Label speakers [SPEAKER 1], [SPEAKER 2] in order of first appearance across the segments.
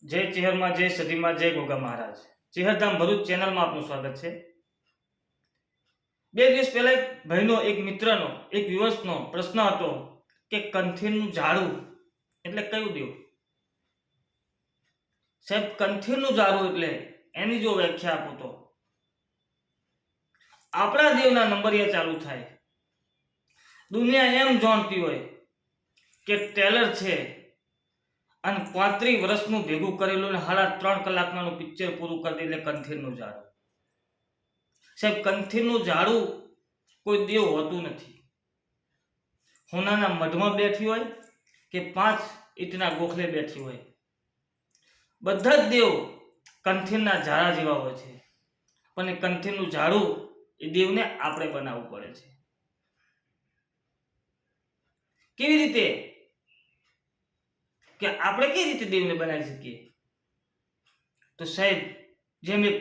[SPEAKER 1] જય ચેહરમાં, જય સદીમાં, જય ગોગા મહારાજ. ચેહરધામ ભરૂચ ચેનલમાં આપનું સ્વાગત છે. બે દિવસ પહેલા એક ભાઈનો, એક મિત્રનો, એક યુવકનો પ્રશ્ન હતો કે કંથીરનું ઝાડું એટલે કયું દેવ? સાહેબ, કંથીરનું ઝાડું એટલે એની જો વ્યાખ્યા આપો તો આપણા દેવના નંબરિયા ચાલુ થાય. દુનિયા એમ જાણતી હોય કે ટેલર છે અને 35 વર્ષનું ભેગું કરેલું ને 3.5 કલાકમાં પિક્ચર પૂરું કરી દે એટલે કંથીરનું ઝાડું. સાહેબ, કંથીરનું ઝાડું કોઈ દેવ હોતું નથી. હોનાના મઢમાં બેઠી હોય કે 5 ઈંટના ગોખલે બેઠી હોય, બધા જ દેવ કંથીરના ઝાડા જેવા હોય છે. પણ એ કંથીરનું ઝાડું એ દેવને આપણે બનાવવું પડે છે. કેવી રીતે? કે આપણે કઈ રીતે દેવને બનાવી શકીએ? તો સાહેબ, જેમ એક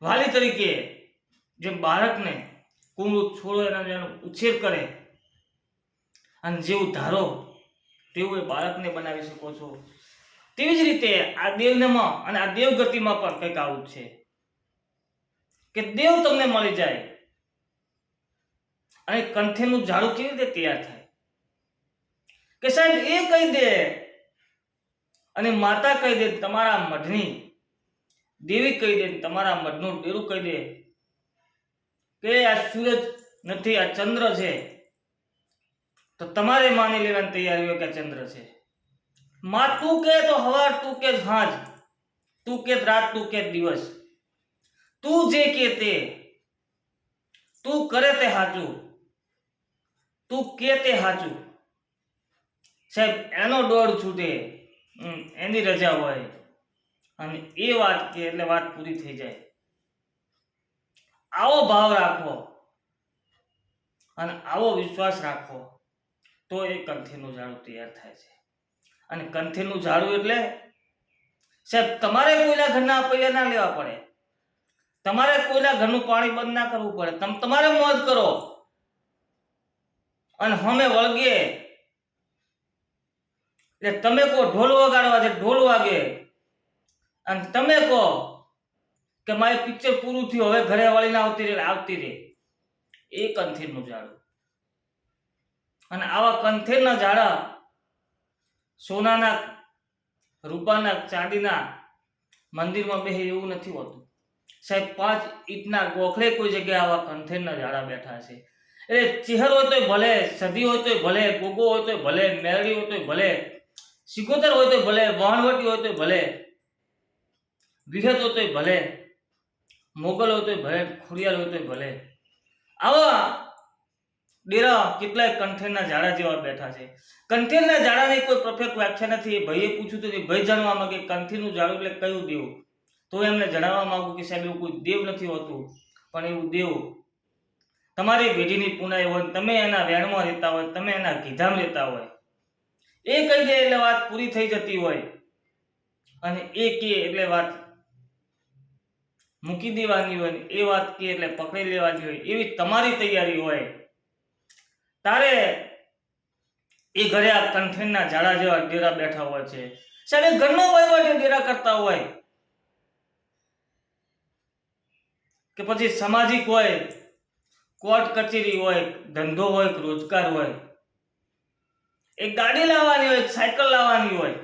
[SPEAKER 1] વાલી તરીકે જેમ બાળકને કુમળું છોડો એનો ઉછેર કરે અને જેવું ધારો તેવું એ બાળકને બનાવી શકો છો, તેવી જ રીતે આ દેવનામાં અને આ દેવગતિમાં પણ કંઈક આવું છે કે દેવ તમને મળી જાય. અને કંથીરનું ઝાડું કેવી રીતે તૈયાર થાય? કે સાહેબ, એ કહી દે અને માતા કહી દે, તમારા મઢની દેવી કહી દે, તમારા મઢનું ડેરું કહી દે કે આ સૂરજ નથી, આ ચંદ્ર છે, તો તમારે માની લેવાની તૈયારી હોય કે આ ચંદ્ર છે. માં તું કે તો હવાર, તું કે સાંજ, તું કે રાત, તું કે દિવસ, તું જે કે તે, તું કરે તે સાચું, તું કે તે સાચું. સાહેબ, એનો દોડ છૂટે, એની રજા હોય અને એ વાત કે એટલે વાત પૂરી થઈ જાય. આવો ભાવ રાખો અને આવો વિશ્વાસ રાખો તો એ કંથીરનું ઝાડું તૈયાર થાય છે. અને કંથીરનું ઝાડું એટલે સાહેબ, તમારે કોઈના ઘરના પૈયા ના લેવા પડે, તમારે કોઈના ઘરનું પાણી બંધ ના કરવું પડે, તમારે મોજ કરો અને હમે વળગે એટલે તમે કહો ઢોલ વગાડવા છે, ઢોલ વાગે, અને તમે કહો કે મારે પિક્ચર પૂરું થયું, હવે ઘરે વાળીને આવતી રહે. એ કંથીરનું ઝાડું. અને આવા કંથીરના ઝાડા સોનાના, રૂપાના, ચાંદીના મંદિરમાં બેહે એવું નથી હોતું. સાહેબ, 5 ઈંટના ગોખલે કોઈ જગ્યાએ આવા કંથીરના ઝાડા બેઠા છે. એટલે ચેહર હોય તોય ભલે, સદી હોય તોય ભલે, ગોગો હોય તોય ભલે, મેરડી હોય તોય ભલે, સિકોતર હોય તોય ભલે, વાણવટી હોય તોય ભલે, વિહત હોય તોય ભલે, મોગલ હોય તોય ભલે, ખોડિયાલ હોય તોય ભલે, આવા ડેરા કેટલાય કંથીરના ઝાડા જેવા બેઠા છે. કંથીરના ઝાડાની કોઈ પરફેક્ટ વ્યાખ્યા નથી. એ ભાઈએ પૂછ્યું તો ભાઈ જાણવા માંગે કંથીરનું ઝાડું એટલે કયું દેવ? તો એમને જણાવવા માંગુ કે સાહેબ, એવું કોઈ દેવ નથી હોતું, પણ એવું દેવ તમારી પેઢીની પુનાઈ હોય, તમે એના વેણમાં રહેતા હોય, તમે એના કીધામ રહેતા હોય, એ કહી દે એટલે વાત પૂરી થઈ જતી હોય અને એ કે એટલે વાત મૂકી દેવાની હોય, એ વાત કે એટલે પકડી લેવાની હોય, એવી તમારી તૈયારી હોય તારે એ ઘરે આ કંથીરના ઝાડા જેવા ડેરા બેઠા હોય છે. સાહેબ, ઘરનો વહીવટ ડેરા કરતા હોય કે પછી સામાજિક હોય, કોર્ટ કચેરી હોય, ધંધો હોય, રોજગાર હોય, એક ગાડી લાવવાની હોય, સાયકલ લાવવાની હોય,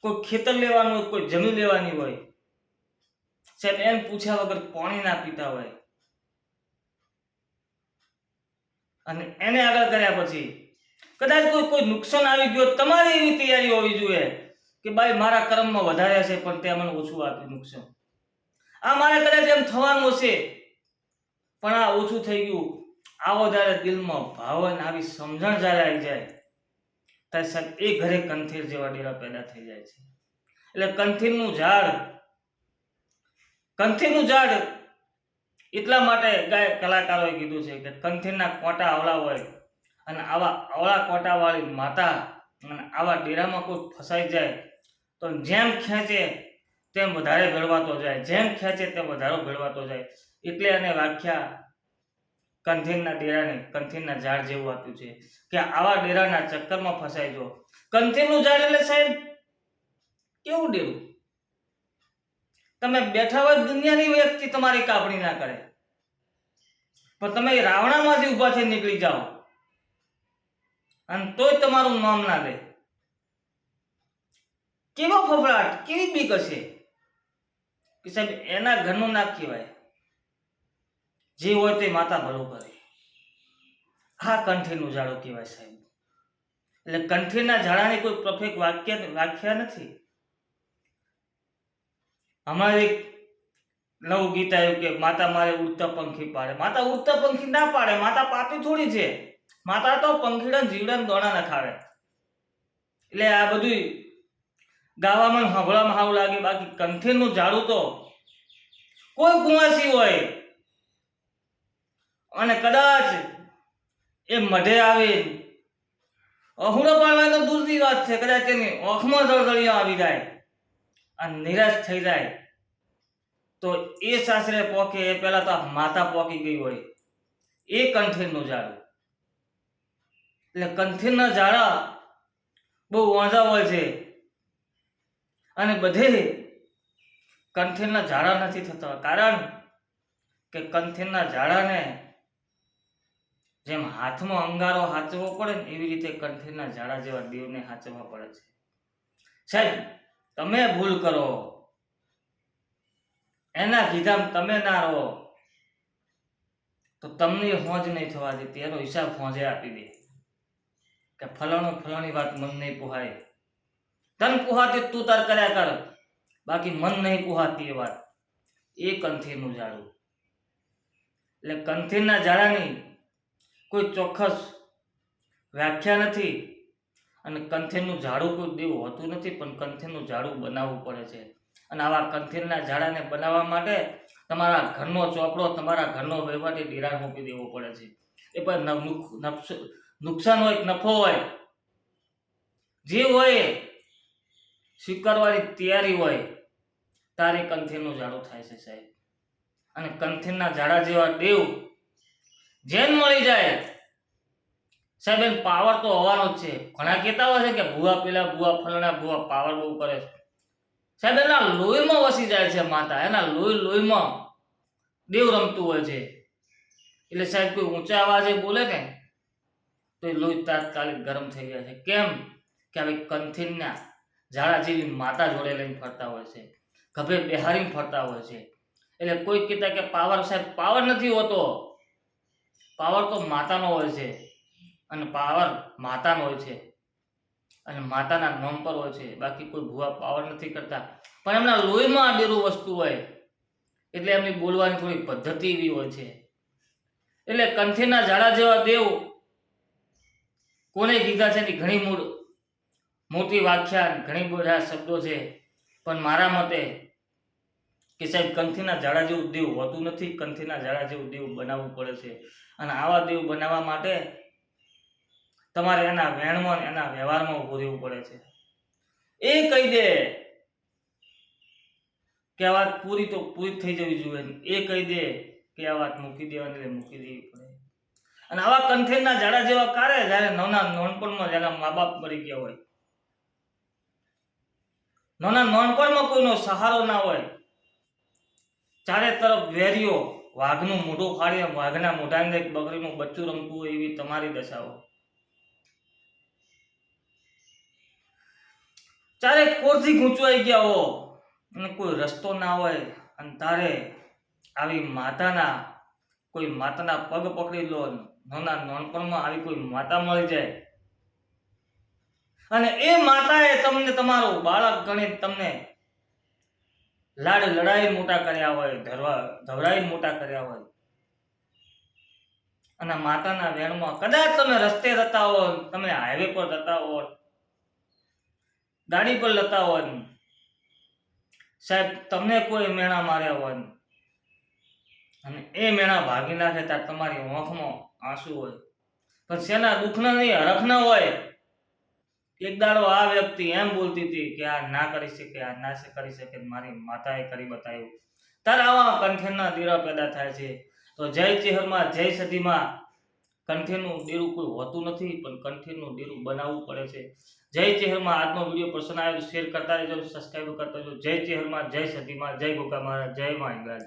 [SPEAKER 1] કોઈ ખેતર લેવાનું હોય, કોઈ જમીન લેવાની હોય, સાહેબ એમ પૂછ્યા વગર પાણી ના પીતા હોય અને એને આગળ કર્યા પછી કદાચ કોઈ નુકસાન આવી ગયું, તમારી એવી તૈયારી હોવી જોઈએ કે ભાઈ મારા કર્મમાં વધારે છે પણ તે મને ઓછું આપ્યું નુકસાન, આ મારે કદાચ એમ થવાનું હશે પણ આ ઓછું થઈ ગયું. આવો જ્યારે દિલમાં ભાવ અને આવી સમજણ જ્યારે આવી જાય ત્યારે સાહેબ એ ઘરે કંથીર જેવા ડેરા પેદા થઈ જાય છે. એટલે કંથીરનું ઝાડ એટલા માટે ગાય કલાકારોએ કીધું છે કે કંથીરના કોટા આવળા હોય અને આવા આવળા કોટાવાળી માતા અને આવા ડેરામાં કોઈ ફસાઈ જાય તો જેમ ખેંચે તેમ વધારે ભેળવાતો જાય, જેમ ખેંચે તેમ વધારે ભેળવાતો જાય. એટલે એને વ્યાખ્યા કંથેરના ડેરાને કંથેરના ઝાડ જેવું આપ્યું છે કે આવા ડેરાના ચક્કરમાં ફસાઈ જો. કંથેરનું ઝાડ એટલે સાહેબ કેવું ડેરું? તમે બેઠા હોય દુનિયાની વ્યક્તિ તમારી કાપણી ના કરે, પણ તમે રાવણામાંથી ઊભા થઈને નીકળી જાઓ અને તોય તમારું નામ ના લે. કેવો ફફડાટ, કેવી બીક હશે કે સાહેબ એના ઘરનું ના કહેવાય. જે હોય તે માતા ભલું કરે. આ કંઠીનું ઝાડું કહેવાય સાહેબ. એટલે કંઠીના ઝાડાની કોઈ પરફેક્ટ વ્યાખ્યા નથી. હમણાં એક નવું ગીત આવ્યું કે માતા મારે ઉડતા પંખી પાડે. માતા ઉડતા પંખી ના પાડે, માતા પાપી થોડી છે. માતા તો પંખીડા જીવડા દોણા ના ખાવે. એટલે આ બધું ગાવામાં સાંભળવામાં સારું લાગે, બાકી કંઠીનું ઝાડું તો કોઈ કુંવાસી હોય અને કદાચ એ મઢે આવી અહુડો પાડવા તો દૂરની વાત છે, કદાચ એની આંખમાં દળદળિયા આવી જાય અને નિરાશ થઈ જાય તો એ સાસરે પોકે એ પહેલા તો માતા પોકી ગઈ હોય. એ કંઠીરનું ઝાડું. એટલે કંઠીરના ઝાડા બહુ વાંધા હોય છે અને બધે કંઠીરના ઝાડા નથી થતા, કારણ કે કંઠીરના ઝાડાને જેમ હાથમાં અંગારો હાચવો પડે ને એવી રીતે કંઠીરના ઝાડા જેવા દેવને હાચવવા પડે છે. સાહેબ તમે ભૂલ કરો, એના કીધામાં તમે ના રહો તો તમને હોજ નહીં થવા દેતી. એનો હિસાબ હોજે આપી દે કે ફલાણી વાત મન નહીં પુહાય. તન પુહાતી તું તાર કર્યા કર, બાકી મન નહીં પુહાતી એ વાત. એ કંથીરનું ઝાડું. એટલે કંથીરના ઝાડાની કોઈ ચોક્કસ વ્યાખ્યા નથી અને કંથીરનું ઝાડું કોઈ દેવું હોતું નથી, પણ કંથીરનું ઝાડું બનાવવું પડે છે. અને આવા કંથીરના ઝાડાને બનાવવા માટે તમારા ઘરનો ચોપડો, તમારા ઘરનો વહીવટી ધિરાણ મૂકી દેવો પડે છે. એ પણ નુકસાન હોય નફો હોય જે હોય સ્વીકારવાની તૈયારી હોય તારે કંથીરનું ઝાડું થાય છે સાહેબ. અને કંથીરના ઝાડા જેવા દેવ જેન મળી જાય સાહેબ એનો પાવર તો હોવાનો જ છે. ઘણા કહેતા હોય છે કે ભૂવા પેલા ભૂવા ફલાણા ભૂવા પાવર બહુ કરે છે. સાહેબ એના લોહીમાં વસી જાય છે માતા, એના લોહીમાં દેવ રમતું હોય છે. એટલે સાહેબ કોઈ ઊંચા અવાજે બોલે ને તો એ લોહી તાત્કાલિક ગરમ થઈ જાય છે. કેમ કે આવી કંથીરના ઝાડા જેવી માતા જોડે લઈને ફરતા હોય છે, ગભે બેહારીને ફરતા હોય છે. એટલે કોઈ કહેતા કે પાવર, સાહેબ પાવર નથી હોતો. પાવર તો માતાનો હોય છે અને પાવર માતાનો હોય છે અને માતાના નામ પર હોય છે. બાકી કોઈ ભૂવા પાવર નથી કરતા, પણ એમના લોહીમાં આ બેરું વસ્તુ હોય એટલે એમની બોલવાની થોડી પદ્ધતિ એવી હોય છે. એટલે કંથીરના ઝાડા જેવા દેવ કોને કીધા છે એની ઘણી મોટી વ્યાખ્યા, ઘણી બધા શબ્દો છે, પણ મારા મતે કે સાહેબ કંથીના ઝાડા જેવું દેવ હોતું નથી. કંથીના ઝાડા જેવું દેવ બનાવવું પડે છે અને આવા દેવ બનાવવા માટે તમારે એના વેણમાં એના વ્યવહારમાં ઉભું રહેવું પડે છે. એ કહી દે કે આ વાત પૂરી થઈ જવી જોઈએ, એ કહી દે કે આ વાત મૂકી દેવાની એટલે મૂકી દેવી પડે. અને આવા કંથીરના ઝાડા જેવા કારે જ્યારે નાનપણમાં જેના મા બાપ મરી ગયા હોય, નાનપણમાં કોઈનો સહારો ના હોય, ચારે તરફ વેરીઓ વાઘનું મોઢું ફાડીને વાઘના મોઢાની એક બકરીનું બચ્ચું રમતું હોય એવી તમારી દશાઓ. ચારે કોરથી ગૂંચવાઈ ગયા હો અને કોઈ રસ્તો ના હોય અને તારે આવી કોઈ માતાના પગ પકડી લો, નાનપણમાં આવી કોઈ માતા મળી જાય અને એ માતાએ તમને તમારું બાળક ગણી તમને લાડ લડાઈ મોટા કર્યા હોય, ધવરાઈ મોટા કર્યા હોય અને માતાના વેણમાં કદાચ તમે રસ્તે જતા હો, તમે હાઈવે પર જતા હો, ગાડી પર જતા હોય, સાહેબ તમને કોઈ મેણા માર્યા હોય અને એ મેણા ભાગી નાખે ત્યારે તમારી આંખમાં આંસુ હોય, પણ શેના દુઃખના નહીં, હરખના હોય. એક દાડો આ વ્યક્તિ એમ બોલતી હતી કે આ ના કરી શકે, આ ના કરી શકે, મારી માતાએ કરી બતાવ્યું. ત્યારે આવા કંઠેરના દીરા પેદા થાય છે. તો જય ચેહરમાં જય સદીમાં કંઠેરનું ડેરું કોઈ હોતું નથી, પણ કંઠેરનું ડેરું બનાવવું પડે છે. જય ચેહરમાં આજનો વિડીયો પસંદ આવ્યો શેર કરતા રહેજો, સબસ્ક્રાઈબ કરતા રહેજો. જય ચેહરમાં જય સદીમાં જય ગોગા મહારાજ જય મા હિંગળાજ.